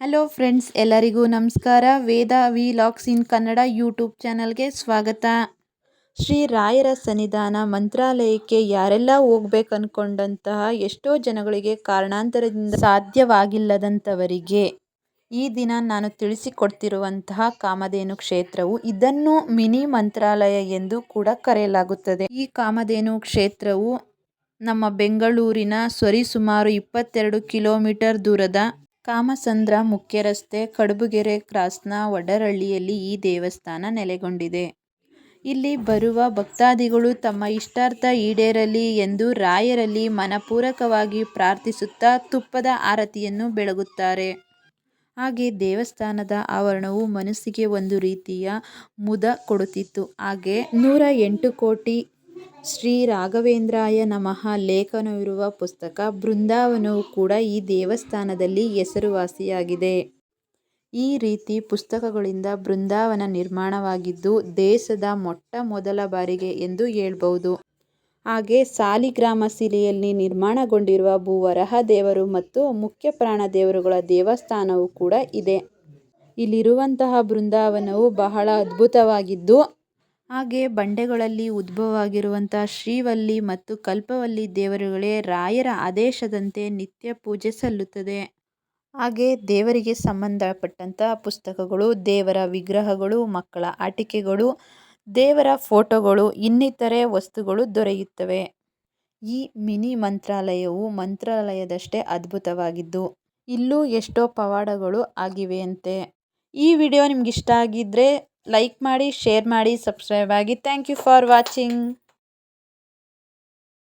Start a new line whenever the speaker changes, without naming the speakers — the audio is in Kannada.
ಹಲೋ ಫ್ರೆಂಡ್ಸ್, ಎಲ್ಲರಿಗೂ ನಮಸ್ಕಾರ. ವೇದ ವಿಲಾಗ್ಸ್ ಇನ್ ಕನ್ನಡ ಯೂಟ್ಯೂಬ್ ಚಾನಲ್ಗೆ ಸ್ವಾಗತ. ಶ್ರೀ ರಾಯರ ಸನ್ನಿಧಾನ ಮಂತ್ರಾಲಯಕ್ಕೆ ಯಾರೆಲ್ಲ ಹೋಗ್ಬೇಕು ಅಂದ್ಕೊಂಡಂತಹ ಎಷ್ಟೋ ಜನಗಳಿಗೆ ಕಾರಣಾಂತರದಿಂದ ಸಾಧ್ಯವಾಗಿಲ್ಲದಂಥವರಿಗೆ ಈ ದಿನ ನಾನು ತಿಳಿಸಿಕೊಡ್ತಿರುವಂತಹ ಕಾಮಧೇನು ಕ್ಷೇತ್ರವು ಇದನ್ನು ಮಿನಿ ಮಂತ್ರಾಲಯ ಎಂದು ಕೂಡ ಕರೆಯಲಾಗುತ್ತದೆ. ಈ ಕಾಮಧೇನು ಕ್ಷೇತ್ರವು ನಮ್ಮ ಬೆಂಗಳೂರಿನ ಸರಿಸುಮಾರು 22 ಕಿಲೋಮೀಟರ್ ದೂರದ ಕಾಮಸಂದ್ರ ಮುಖ್ಯ ರಸ್ತೆ ಕಡಬುಗೆರೆ ಕ್ರಾಸ್ನ ವಡರಳ್ಳಿಯಲ್ಲಿ ಈ ದೇವಸ್ಥಾನ ನೆಲೆಗೊಂಡಿದೆ. ಇಲ್ಲಿ ಬರುವ ಭಕ್ತಾದಿಗಳು ತಮ್ಮ ಇಷ್ಟಾರ್ಥ ಈಡೇರಲಿ ಎಂದು ರಾಯರಲ್ಲಿ ಮನಪೂರ್ವಕವಾಗಿ ಪ್ರಾರ್ಥಿಸುತ್ತಾ ತುಪ್ಪದ ಆರತಿಯನ್ನು ಬೆಳಗುತ್ತಾರೆ. ಹಾಗೆ ದೇವಸ್ಥಾನದ ಆವರಣವು ಮನಸ್ಸಿಗೆ ಒಂದು ರೀತಿಯ ಮುದ ಕೊಡುತ್ತಿತ್ತು. ಹಾಗೆ 108 ಕೋಟಿ ಶ್ರೀ ರಾಘವೇಂದ್ರಾಯ ನಮಃ ಲೇಖನವಿರುವ ಪುಸ್ತಕ ಬೃಂದಾವನವು ಕೂಡ ಈ ದೇವಸ್ಥಾನದಲ್ಲಿ ಹೆಸರುವಾಸಿಯಾಗಿದೆ. ಈ ರೀತಿ ಪುಸ್ತಕಗಳಿಂದ ಬೃಂದಾವನ ನಿರ್ಮಾಣವಾಗಿದ್ದು ದೇಶದ ಮೊಟ್ಟ ಮೊದಲ ಬಾರಿಗೆ ಎಂದು ಹೇಳ್ಬಹುದು. ಹಾಗೆ ಸಾಲಿಗ್ರಾಮ ಶಿಲೆಯಲ್ಲಿ ನಿರ್ಮಾಣಗೊಂಡಿರುವ ಭೂವರಹ ದೇವರು ಮತ್ತು ಮುಖ್ಯ ಪ್ರಾಣ ದೇವರುಗಳ ದೇವಸ್ಥಾನವೂ ಕೂಡ ಇದೆ. ಇಲ್ಲಿರುವಂತಹ ಬೃಂದಾವನವು ಬಹಳ ಅದ್ಭುತವಾಗಿದ್ದು ಹಾಗೆ ಬಂಡೆಗಳಲ್ಲಿ ಉದ್ಭವವಾಗಿರುವಂತಹ ಶ್ರೀವಲ್ಲಿ ಮತ್ತು ಕಲ್ಪವಲ್ಲಿ ದೇವರುಗಳೇ ರಾಯರ ಆದೇಶದಂತೆ ನಿತ್ಯ ಪೂಜೆ ಸಲ್ಲುತ್ತದೆ. ಹಾಗೆ ದೇವರಿಗೆ ಸಂಬಂಧಪಟ್ಟಂತಹ ಪುಸ್ತಕಗಳು, ದೇವರ ವಿಗ್ರಹಗಳು, ಮಕ್ಕಳ ಆಟಿಕೆಗಳು, ದೇವರ ಫೋಟೋಗಳು, ಇನ್ನಿತರೆ ವಸ್ತುಗಳು ದೊರೆಯುತ್ತವೆ. ಈ ಮಿನಿ ಮಂತ್ರಾಲಯವು ಮಂತ್ರಾಲಯದಷ್ಟೇ ಅದ್ಭುತವಾಗಿದ್ದು ಇಲ್ಲೂ ಎಷ್ಟೋ ಪವಾಡಗಳು ಆಗಿವೆಯಂತೆ. ಈ ವಿಡಿಯೋ ನಿಮ್ಗೆ ಇಷ್ಟ ಆಗಿದ್ರೆ ಲೈಕ್ ಮಾಡಿ, ಶೇರ್ ಮಾಡಿ, ಸಬ್ಸ್ಕ್ರೈಬ್ ಆಗಿ. Thank you for watching.